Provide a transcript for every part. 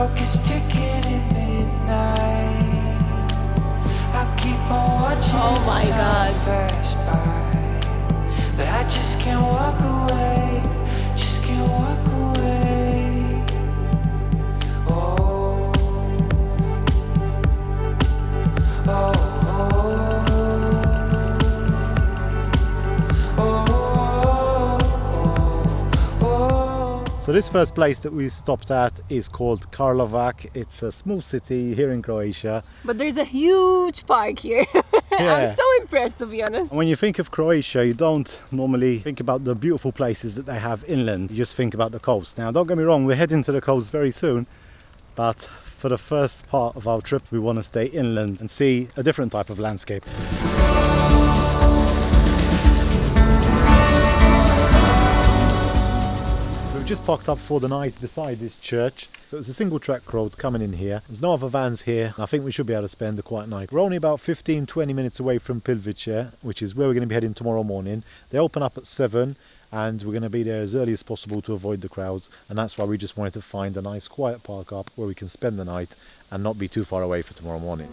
clock is ticking at midnight. I keep on watching the time pass by, but I just can't walk away, just can't walk away. Oh, oh, So this first place that we stopped at is called Karlovac. It's a small city here in Croatia. But there's a huge park here. Yeah. I'm so impressed, to be honest. When you think of Croatia, you don't normally think about the beautiful places that they have inland. You just think about the coast. Now, don't get me wrong, we're heading to the coast very soon, but for the first part of our trip, we want to stay inland and see a different type of landscape. We've just parked up for the night beside this church. So it's a single track road coming in here. There's no other vans here. I think we should be able to spend a quiet night. We're only about 15-20 minutes away from Plitvice, which is where we're going to be heading tomorrow morning. They open up at 7 and we're going to be there as early as possible to avoid the crowds. And that's why we just wanted to find a nice quiet park up where we can spend the night and not be too far away for tomorrow morning.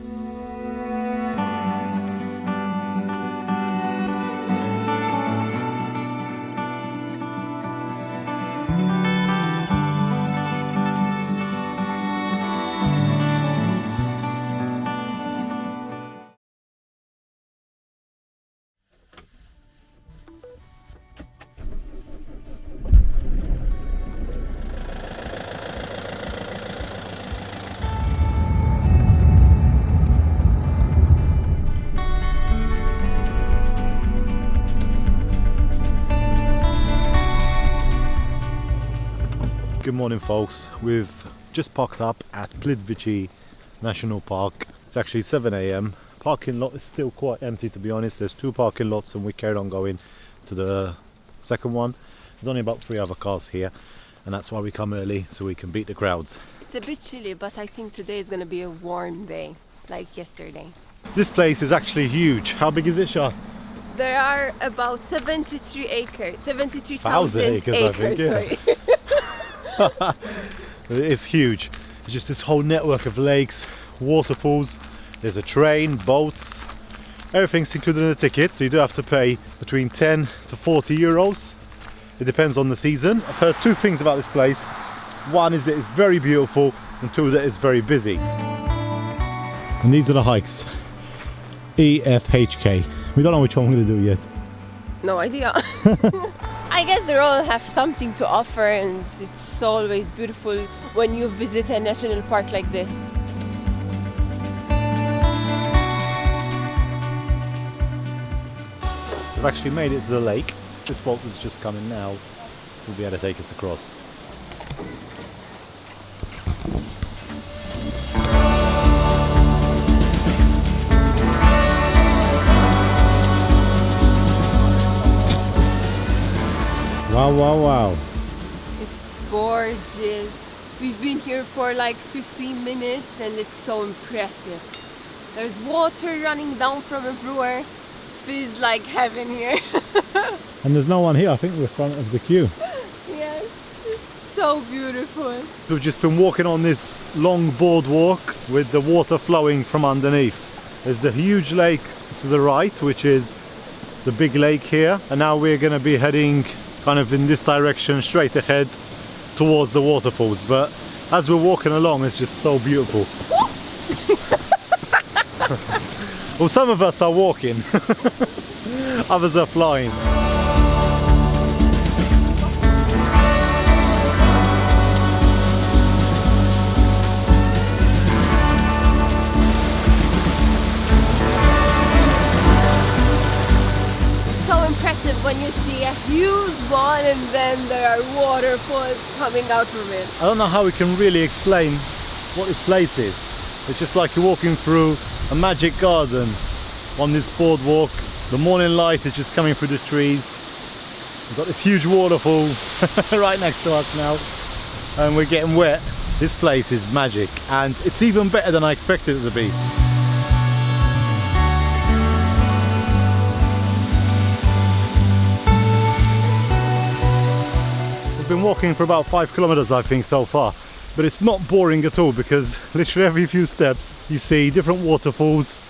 Good morning, folks. We've just parked up at Plitvice National Park. It's actually 7 AM. Parking lot is still quite empty, to be honest. There's 2 parking lots and we carried on going to the second one. There's only about 3 other cars here and that's why we come early, so we can beat the crowds. It's a bit chilly, but I think today is going to be a warm day, like yesterday. This place is actually huge. How big is it, Shah? There are about 73 acres, 73,000 acres, I think, yeah. Sorry. It's huge. It's just this whole network of lakes, waterfalls. There's a train, boats. Everything's included in the ticket, so you do have to pay between 10 to 40 euros. It depends on the season. I've heard 2 things about this place. One is that it's very beautiful, and 2 that it's very busy. And these are the hikes. E, F, H, K. We don't know which one we're going to do yet. No idea. I guess they all have something to offer, and it's always beautiful when you visit a national park like this. We've actually made it to the lake. This boat that's just coming now will be able to take us across. Wow, wow, wow. It's gorgeous. We've been here for like 15 minutes and it's so impressive. There's water running down from everywhere. Feels like heaven here. And there's no one here. I think we're front of the queue. Yes, it's so beautiful. We've just been walking on this long boardwalk with the water flowing from underneath. There's the huge lake to the right, which is the big lake here. And now we're going to be heading kind of in this direction straight ahead towards the waterfalls. But as we're walking along, it's just so beautiful. Well, some of us are walking, others are flying. So impressive when you see a huge one and then there are waterfalls coming out from it. I don't know how we can really explain what this place is. It's just like you're walking through a magic garden on this boardwalk. The morning light is just coming through the trees. We've got this huge waterfall right next to us now and we're getting wet. This place is magic and it's even better than I expected it to be. We've been walking for about 5 kilometers, I think, so far. but it's not boring at all because literally every few steps you see different waterfalls,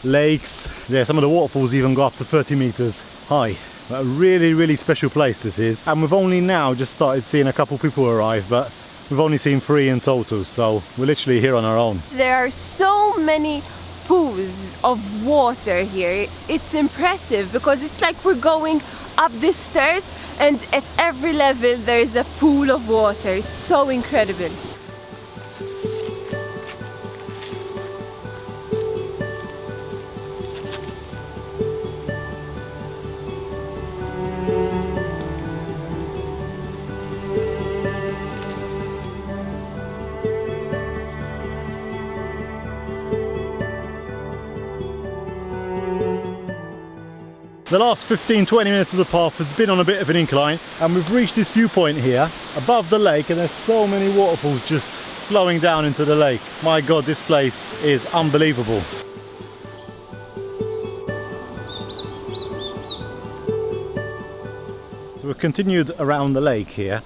lakes. Yeah, some of the waterfalls even go up to 30 meters high. A really special place this is, and we've only now just started seeing a couple people arrive, but we've only seen 3 in total, so we're literally here on our own. There are so many pools of water here. It's impressive because it's like we're going up the stairs and at every level there's a pool of water. It's so incredible. The last 15-20 minutes of the path has been on a bit of an incline, and we've reached this viewpoint here above the lake, and there's so many waterfalls just flowing down into the lake. My God, this place is unbelievable. So we've continued around the lake here,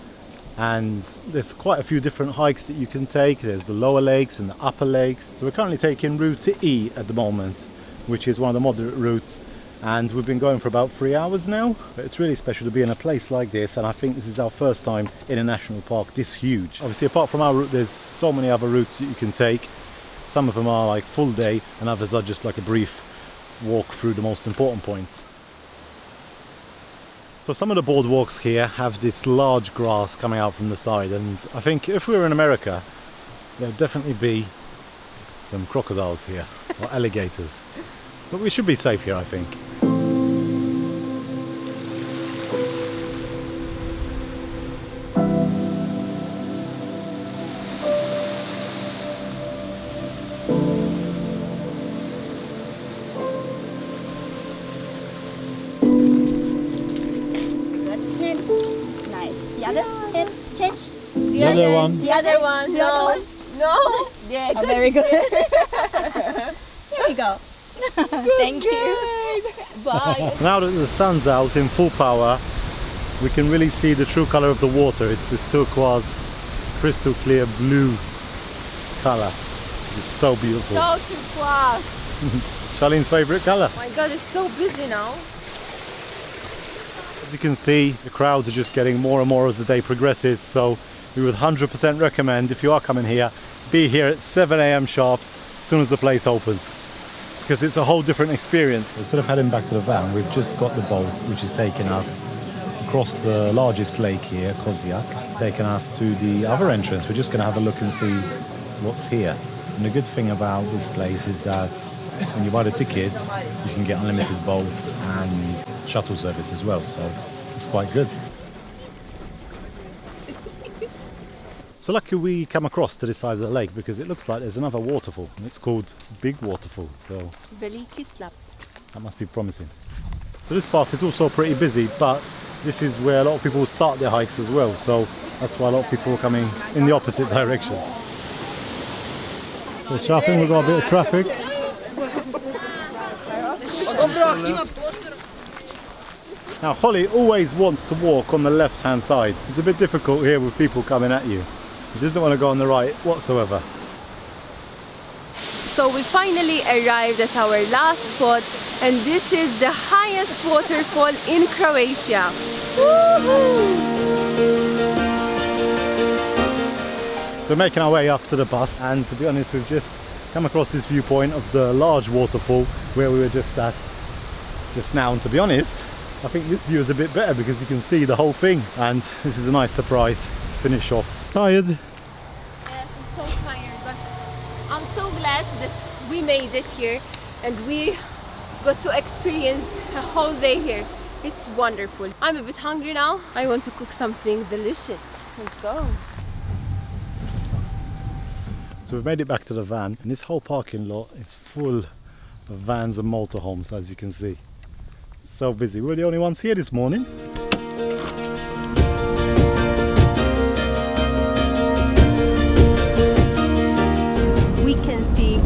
and there's quite a few different hikes that you can take. There's the lower lakes and the upper lakes. So we're currently taking route E at the moment, which is one of the moderate routes. And we've been going for about 3 hours now. But it's really special to be in a place like this, and I think this is our first time in a national park this huge. Obviously, apart from our route, there's so many other routes that you can take. Some of them are like full day, and others are just like a brief walk through the most important points. So some of the boardwalks here have this large grass coming out from the side, and I think if we were in America, there'd definitely be some crocodiles here, or alligators. But we should be safe here, I think. Nice. The other head, change. The other one. The other one. The other No. one? No. Yeah, Oh, good. very good. Here we go. Thank you. Bye. Now that the sun's out in full power, we can really see the true color of the water. It's this turquoise, crystal clear blue color. It's so beautiful. So turquoise. Charlene's favorite color. My God, it's so busy now. As you can see, the crowds are just getting more and more as the day progresses, so we would 100% recommend, if you are coming here, be here at 7 AM sharp as soon as the place opens, because it's a whole different experience. Instead of heading back to the van, we've just got the boat which is taking us across the largest lake here, Koziak, taking us to the other entrance. We're just going to have a look and see what's here. And the good thing about this place is that when you buy the tickets, you can get unlimited boats and shuttle service as well, so it's quite good. So lucky we come across to this side of the lake, because it looks like there's another waterfall, and it's called Big Waterfall, so Veliki Slap. that must be promising. So this path is also pretty busy, but this is where a lot of people start their hikes as well, so that's why a lot of people are coming in the opposite direction. So Shafin, we've got a bit of traffic. Now Holly always wants to walk on the left hand side. It's a bit difficult here with people coming at you. She doesn't want to go on the right whatsoever. So we finally arrived at our last spot, and this is the highest waterfall in Croatia. Woohoo! So we're making our way up to the bus, and to be honest, we've just come across this viewpoint of the large waterfall where we were just at just now, and to be honest, I think this view is a bit better because you can see the whole thing, and this is a nice surprise to finish off. Tired? Yes, I'm so tired, but I'm so glad that we made it here and we got to experience a whole day here. It's wonderful. I'm a bit hungry now. I want to cook something delicious. Let's go. So we've made it back to the van, and this whole parking lot is full of vans and motorhomes, as you can see. So busy. We're the only ones here this morning. We can see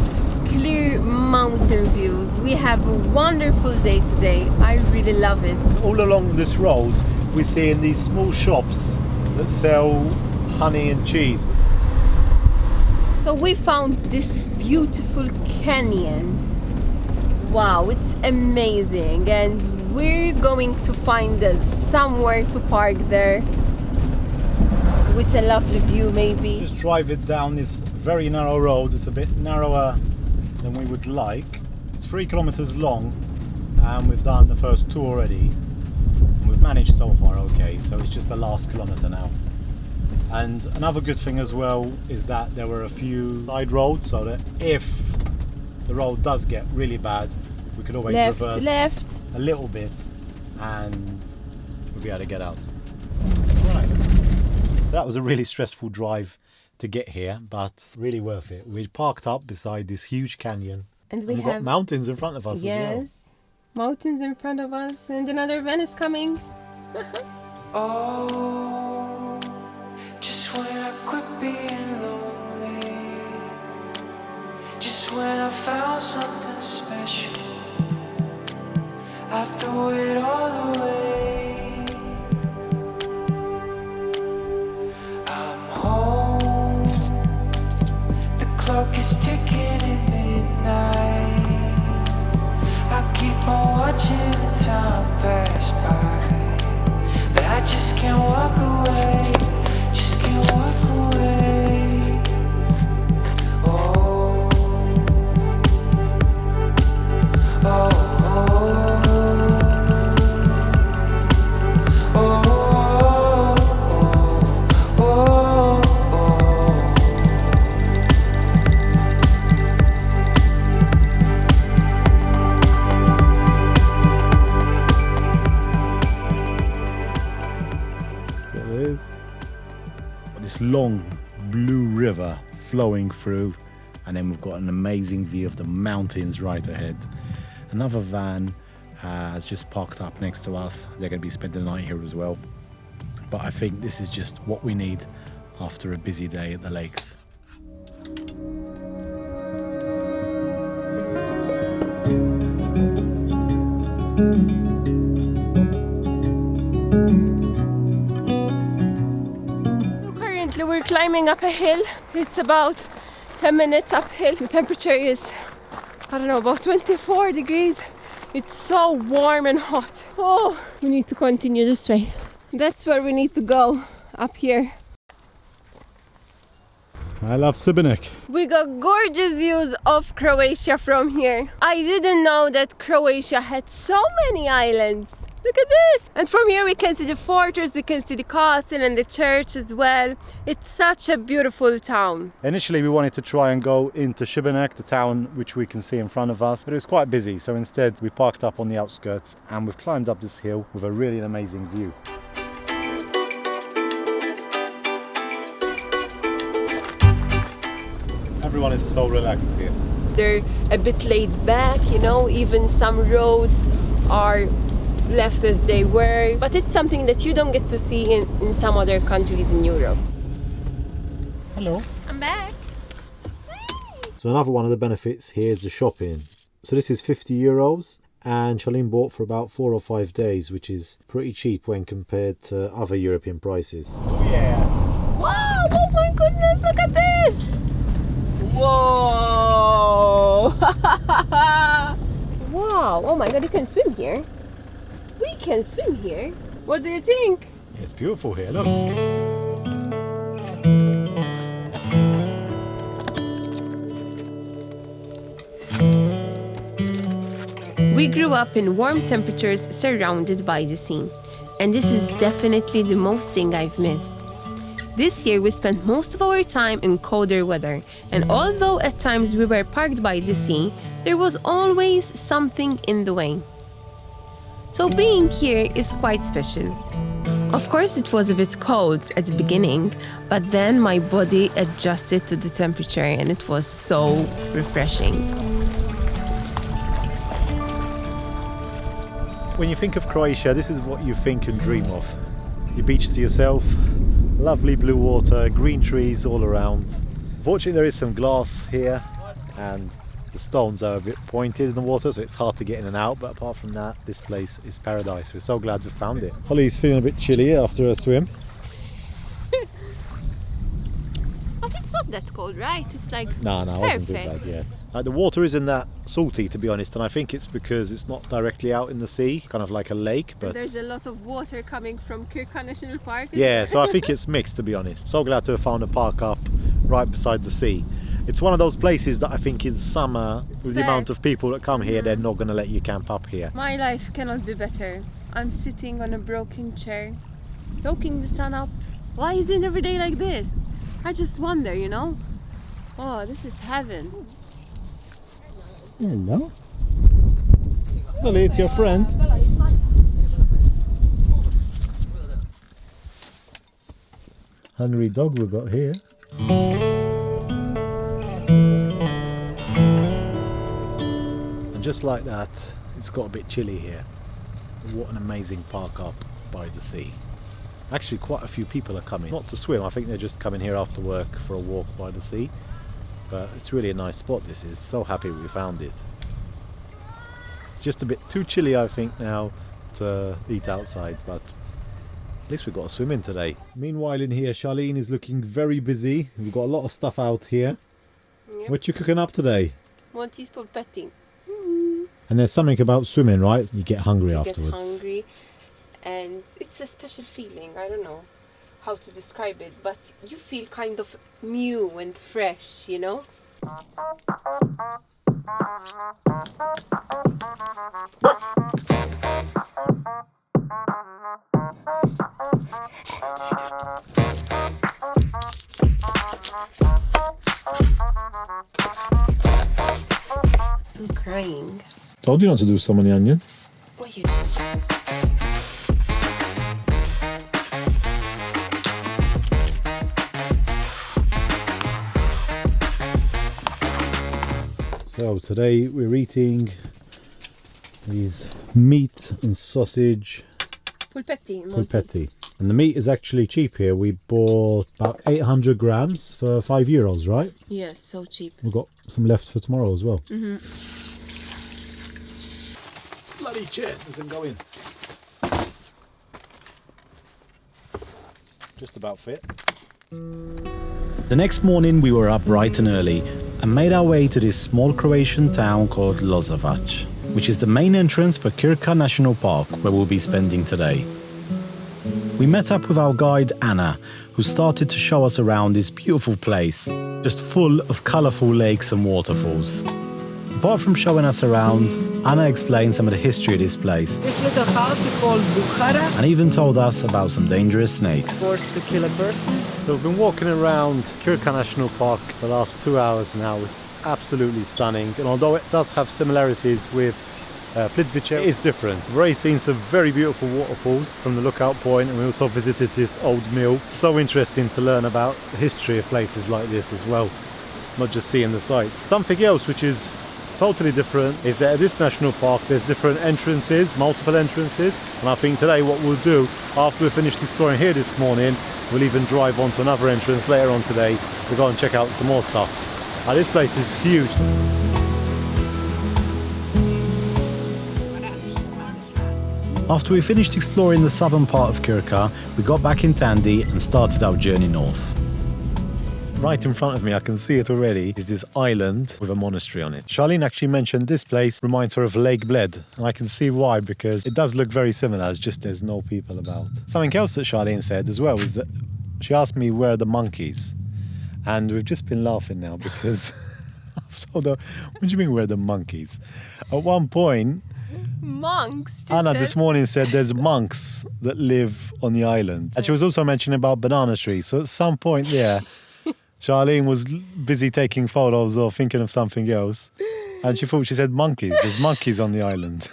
clear mountain views. We have a wonderful day today. I really love it. All along this road, we're seeing these small shops that sell honey and cheese. So we found this beautiful canyon. Wow, it's amazing, and we're going to find somewhere to park there with a lovely view maybe. Just drive it down this very narrow road. It's a bit narrower than we would like. It's 3 kilometers long and we've done the first 2 already. We've managed so far okay, so it's just the last kilometer now. And another good thing as well is that there were a few side roads, so that if the road does get really bad, we could always reverse left a little bit and we'll be able to get out. Right. So that was a really stressful drive to get here, but really worth it. We parked up beside this huge canyon and we've got mountains in front of us as well. Mountains in front of us, and another van is coming. Oh, just when I quit being lonely, just when I found something special, I threw it all away. I'm home, the clock is ticking at midnight. I keep on watching the time pass by, but I just can't walk away, just can't walk away. Oh, oh, oh, oh, oh, oh, oh. There it is. This long blue river flowing through, and then we've got an amazing view of the mountains right ahead. Another van has just parked up next to us. They're going to be spending the night here as well. But I think this is just what we need after a busy day at the lakes. Currently we're climbing up a hill. It's about 10 minutes uphill. The temperature is, I don't know, about 24 degrees. It's so warm and hot. Oh, we need to continue this way. That's where we need to go, up here. I love Sibenik. We got gorgeous views of Croatia from here. I didn't know that Croatia had so many islands. Look at this! And from here we can see the fortress, we can see the castle and the church as well. It's such a beautiful town. Initially we wanted to try and go into Sibenik, the town which we can see in front of us, but it was quite busy, so instead we parked up on the outskirts and we've climbed up this hill with a really amazing view. Everyone is so relaxed here. They're a bit laid back, you know, even some roads are left as they were, but it's something that you don't get to see in some other countries in Europe. Hello. I'm back. So another one of the benefits here is the shopping. So this is €50 and Charlene bought for about 4 or 5 days, which is pretty cheap when compared to other European prices. Oh yeah! Wow! Oh my goodness, look at this! Whoa! Wow! Oh my god, you can swim here. We can swim here. What do you think? It's beautiful here, look. We grew up in warm temperatures surrounded by the sea, and this is definitely the most thing I've missed. This year we spent most of our time in colder weather, and although at times we were parked by the sea, there was always something in the way. So being here is quite special. Of course it was a bit cold at the beginning, but then my body adjusted to the temperature and it was so refreshing. When you think of Croatia, this is what you think and dream of. Your beach to yourself, lovely blue water, green trees all around. Fortunately there is some glass here and the stones are a bit pointed in the water, so it's hard to get in and out, but apart from that, this place is paradise. We're so glad we found it. Holly's feeling a bit chilly after a swim. But it's not that cold, right? It's like No, it wasn't too perfect. bad, yeah. The water isn't that salty, to be honest, and I think it's because it's not directly out in the sea, kind of like a lake, but... There's a lot of water coming from Krka National Park. Yeah, so I think it's mixed, to be honest. So glad to have found a park up right beside the sea. It's one of those places that I think in summer, with the amount of people that come here, they're not going to let you camp up here. My life cannot be better. I'm sitting on a broken chair, soaking the sun up. Why is it every day like this? I just wonder, you know? Oh, this is heaven. Hello. Lily, it's your friend. Hungry dog we've got here. And just like that, it's got a bit chilly here. What an amazing park up by the sea. Actually, quite a few people are coming, not to swim. I think they're just coming here after work for a walk by the sea. But it's really a nice spot, this is. So happy we found it. It's just a bit too chilly, I think, now to eat outside, but at least we've got a swim in today. Meanwhile in here, Charlene is looking very busy. We've got a lot of stuff out here. Yep. What you cooking up today? Monty's polpetti. And there's something about swimming, right? You get hungry afterwards. Get hungry, and it's a special feeling. I don't know how to describe it, but you feel kind of new and fresh, you know? I'm crying. Told you not to do so many onions. What you doing? So today we're eating these meat and sausage polpetti. And the meat is actually cheap here. We bought about 800 grams for €5, right? Yes, so cheap. We've got some left for tomorrow as well. Mm-hmm. This bloody chair doesn't go in. Just about fit. The next morning we were up bright and early and made our way to this small Croatian town called Lozovac, which is the main entrance for Krka National Park, where we'll be spending today. We met up with our guide Anna, who started to show us around this beautiful place, just full of colourful lakes and waterfalls. Apart from showing us around, Anna explained some of the history of this place This little house we call Bukhara, and even told us about some dangerous snakes. forced to kill a person. So we've been walking around Krka National Park the last 2 hours now. It's absolutely stunning, and although it does have similarities with Plitvice, it is different. We've already seen some very beautiful waterfalls from the lookout point, and we also visited this old mill. It's so interesting to learn about the history of places like this as well, not just seeing the sights. Something else which is totally different is that at this national park there's different entrances, multiple entrances, and I think today what we'll do after we've finished exploring here this morning, we'll even drive on to another entrance later on today. We'll go and check out some more stuff. This place is huge. After we finished exploring the southern part of Krka, we got back in Tandy and started our journey north. Right in front of me, I can see it already, is this island with a monastery on it. Charlene actually mentioned this place reminds her of Lake Bled, and I can see why, because it does look very similar, it's just there's no people about. Something else that Charlene said as well is that she asked me where are the monkeys, and we've just been laughing now because what do you mean where are the monkeys? At one point, Monks. Anna this morning said there's monks that live on the island, and she was also mentioning about banana trees, so at some point there Charlene was busy taking photos or thinking of something else, and she said monkeys. There's monkeys on the island.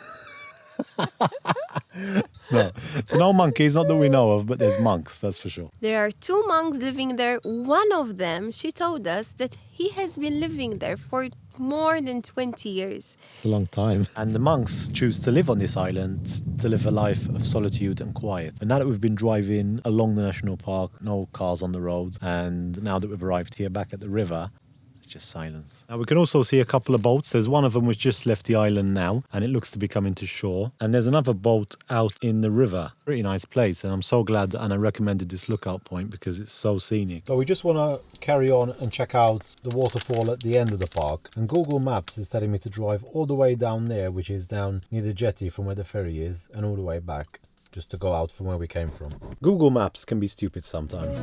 No, so no monkeys, not that we know of, but there's monks, that's for sure. There are 2 monks living there. One of them, she told us that he has been living there for more than 20 years. It's a long time. And the monks choose to live on this island to live a life of solitude and quiet. And now that we've been driving along the national park, no cars on the road, and now that we've arrived here back at the river, just silence. Now we can also see a couple of boats. There's one of them which just left the island now and it looks to be coming to shore. And there's another boat out in the river. Pretty nice place, and I'm so glad that Anna recommended this lookout point because it's so scenic. So we just want to carry on and check out the waterfall at the end of the park. And Google Maps is telling me to drive all the way down there, which is down near the jetty from where the ferry is, and all the way back, just to go out from where we came from. Google Maps can be stupid sometimes.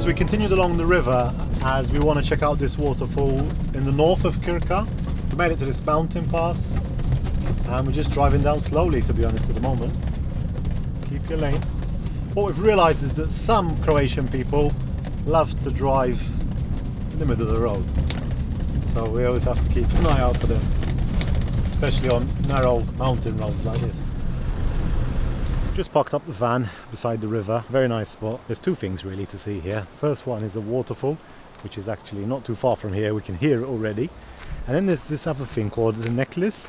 So we continued along the river as we want to check out this waterfall in the north of Krka. We made it to this mountain pass and we're just driving down slowly, to be honest, at the moment. Keep your lane. What we've realized is that some Croatian people love to drive in the middle of the road. So we always have to keep an eye out for them, especially on narrow mountain roads like this. Just parked up the van beside the river. Very nice spot. There's two things really to see here. First one is a waterfall, which is actually not too far from here. We can hear it already. And then there's this other thing called the necklace,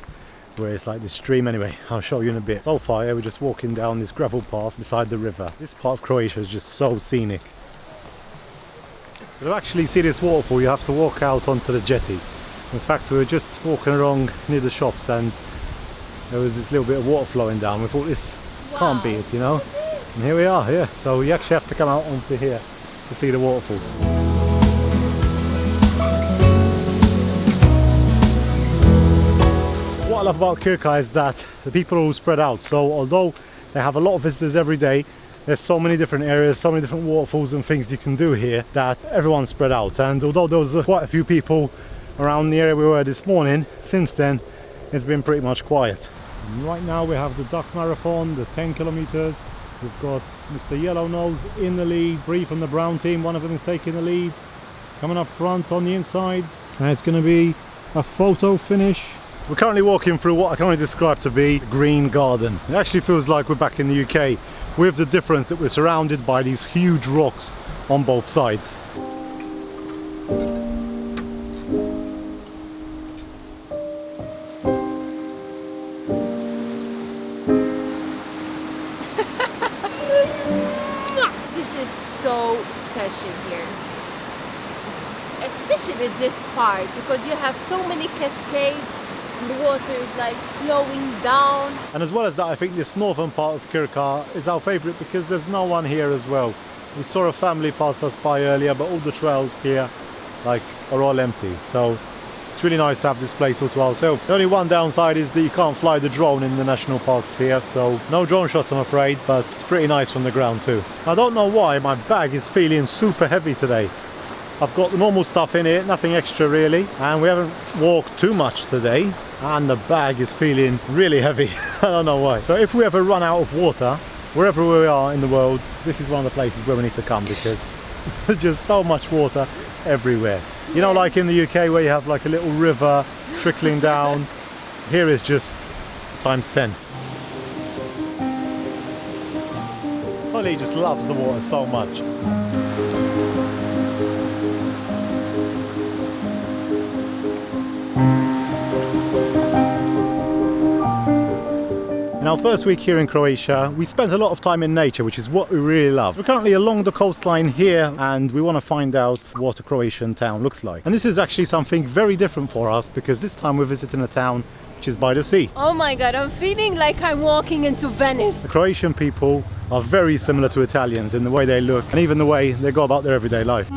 where it's like this stream. Anyway, I'll show you in a bit. So far, we're just walking down this gravel path beside the river. This part of Croatia is just so scenic. So to actually see this waterfall, you have to walk out onto the jetty. In fact, we were just walking along near the shops and there was this little bit of water flowing down. We thought this can't be it, you know. And here we are, yeah. So you actually have to come out onto here to see the waterfall. What I love about Krka is that the people are all spread out. So although they have a lot of visitors every day, there's so many different areas, so many different waterfalls and things you can do here that everyone's spread out. And although there was quite a few people around the area we were this morning, since then it's been pretty much quiet. And right now we have the Duck Marathon, the 10 kilometers. We've got Mr. Yellownose in the lead, 3 from the brown team, one of them is taking the lead. Coming up front on the inside, and it's going to be a photo finish. We're currently walking through what I can only describe to be a green garden. It actually feels like we're back in the UK, with the difference that we're surrounded by these huge rocks on both sides. So special here, especially this part, because you have so many cascades and the water is like flowing down. And as well as that, I think this northern part of Krka is our favourite because there's no one here as well. We saw a family pass us by earlier, but all the trails here are all empty. So it's really nice to have this place all to ourselves. The only one downside is that you can't fly the drone in the national parks here, so no drone shots I'm afraid, but it's pretty nice from the ground too. I don't know why my bag is feeling super heavy today. I've got the normal stuff in it, nothing extra really, and we haven't walked too much today, and the bag is feeling really heavy. I don't know why. So if we ever run out of water, wherever we are in the world, this is one of the places where we need to come because there's just so much water everywhere. You know, like in the UK where you have like a little river trickling down, here is just times 10. Holly just loves the water so much. In our first week here in Croatia, we spent a lot of time in nature, which is what we really love. We're currently along the coastline here and we want to find out what a Croatian town looks like. And this is actually something very different for us because this time we're visiting a town which is by the sea. Oh my god, I'm feeling like I'm walking into Venice. The Croatian people are very similar to Italians in the way they look and even the way they go about their everyday life.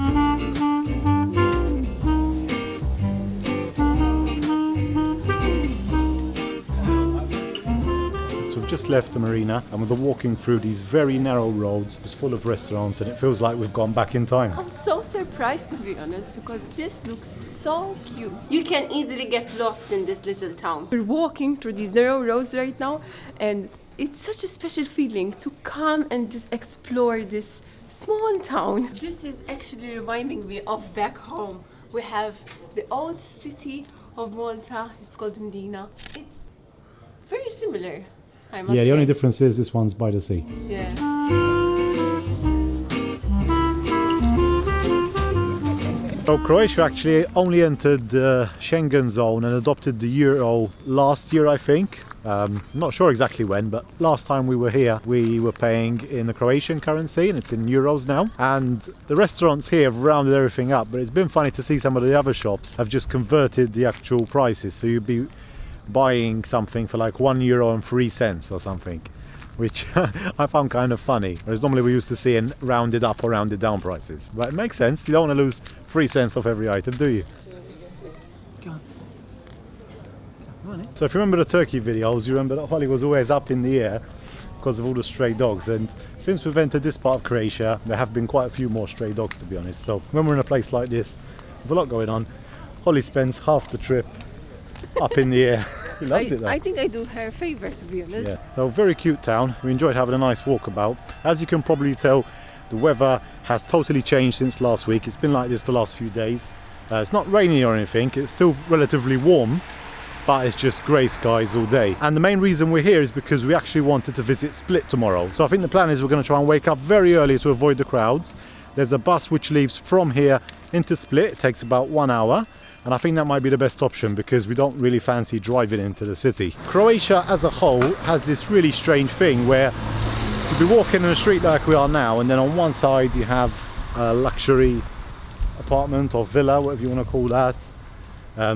Just left the marina and we're walking through these very narrow roads just full of restaurants and it feels like we've gone back in time. I'm so surprised to be honest because this looks so cute. You can easily get lost in this little town. We're walking through these narrow roads right now and it's such a special feeling to come and just explore this small town. This is actually reminding me of back home. We have the old city of Malta, it's called Medina. It's very similar. Yeah, the only difference is this one's by the sea. Yeah. So Croatia actually only entered the Schengen zone and adopted the euro last year, I think. Not sure exactly when, but last time we were here we were paying in the Croatian currency and it's in euros now. And the restaurants here have rounded everything up, but it's been funny to see some of the other shops have just converted the actual prices. So you'd be buying something for like €1.03 or something, which I found kind of funny. Whereas normally we used to see in rounded up or rounded down prices. But it makes sense, you don't want to lose 3 cents off every item, do you? So if you remember the turkey videos, you remember that Holly was always up in the air because of all the stray dogs, and since we've entered this part of Croatia there have been quite a few more stray dogs, to be honest. So when we're in a place like this with a lot going on, Holly spends half the trip up in the air. He loves it though. I think I do her a favour, to be honest. Yeah, so very cute town. We enjoyed having a nice walk about. As you can probably tell, the weather has totally changed since last week. It's been like this the last few days. It's not rainy or anything, it's still relatively warm, but it's just grey skies all day. And the main reason we're here is because we actually wanted to visit Split tomorrow. So I think the plan is we're going to try and wake up very early to avoid the crowds. There's a bus which leaves from here into Split. It takes about 1 hour. And I think that might be the best option because we don't really fancy driving into the city. Croatia as a whole has this really strange thing where you'll be walking in a street like we are now, and then on one side you have a luxury apartment or villa, whatever you want to call that.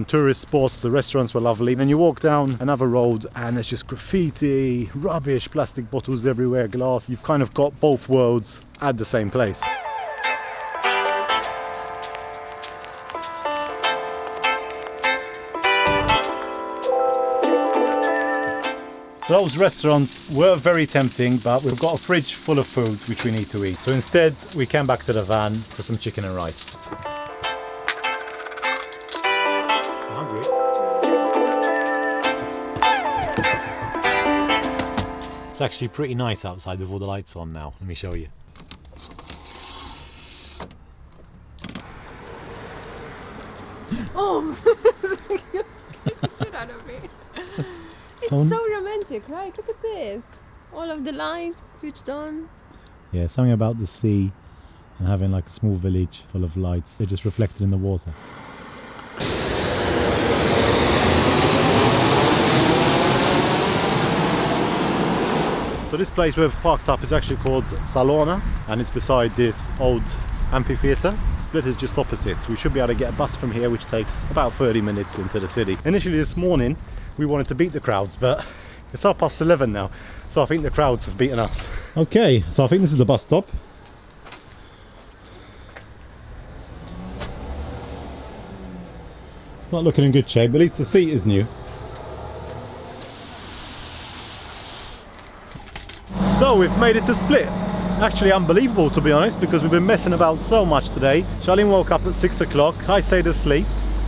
Tourist spots, the restaurants were lovely. Then you walk down another road and there's just graffiti, rubbish, plastic bottles everywhere, glass. You've kind of got both worlds at the same place. Those restaurants were very tempting, but we've got a fridge full of food which we need to eat. So instead we came back to the van for some chicken and rice. Hungry? It's actually pretty nice outside with all the lights on now. Let me show you. Oh! You scared the shit out of me. It's so romantic, right? Look at this. All of the lights switched on. Yeah, something about the sea and having like a small village full of lights. They're just reflected in the water. So this place we've parked up is actually called Salona, and it's beside this old amphitheatre. Split is just opposite, so we should be able to get a bus from here which takes about 30 minutes into the city. Initially this morning we wanted to beat the crowds, but it's 11:30 now, so I think the crowds have beaten us. Okay, so I think this is the bus stop. It's not looking in good shape, but at least the seat is new. So we've made it to Split. Actually unbelievable, to be honest, because we've been messing about so much today. Charlene woke up at 6 o'clock, I stayed asleep,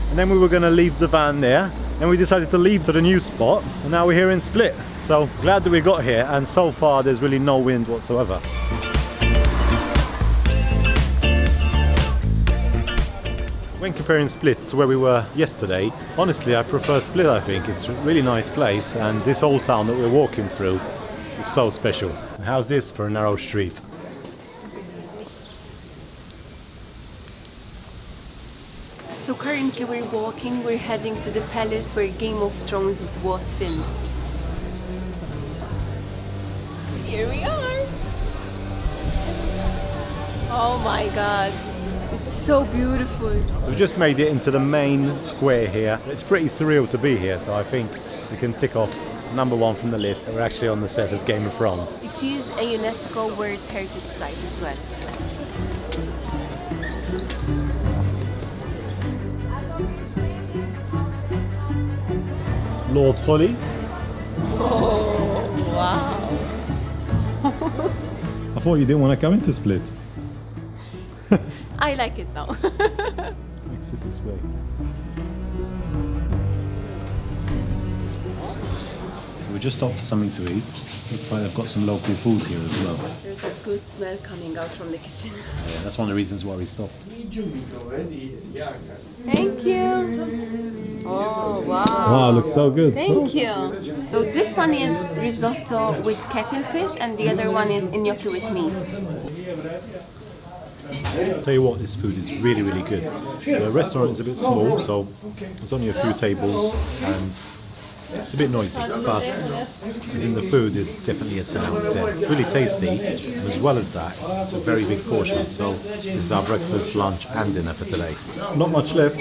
and then we were going to leave the van there, and we decided to leave to the new spot, and now we're here in Split. So glad that we got here, and so far there's really no wind whatsoever. When comparing Split to where we were yesterday, honestly I prefer Split. I think it's a really nice place, and this old town that we're walking through is so special. How's this for a narrow street? So currently we're walking, we're heading to the palace where Game of Thrones was filmed. Here we are! Oh my god, it's so beautiful. We've just made it into the main square here. It's pretty surreal to be here, so I think we can tick off number 1 from the list. We're actually on the set of Game of Thrones. It is a UNESCO World Heritage Site as well. Lord Holly. Oh, wow. I thought you didn't want to come into Split. I like it now. Exit this way. We just stopped for something to eat. Looks like they've got some local food here as well. There's a good smell coming out from the kitchen. Yeah, that's one of the reasons why we stopped. Thank you. Oh, wow. Wow, it looks so good. Thank you. So this one is risotto with cuttlefish and the other one is gnocchi with meat. Tell you what, this food is really, really good. The restaurant is a bit small, so there's only a few tables and it's a bit noisy, but as in the food is definitely a 10 out of 10. It's really tasty, and as well as that, it's a very big portion. So this is our breakfast, lunch and dinner for today. Not much left.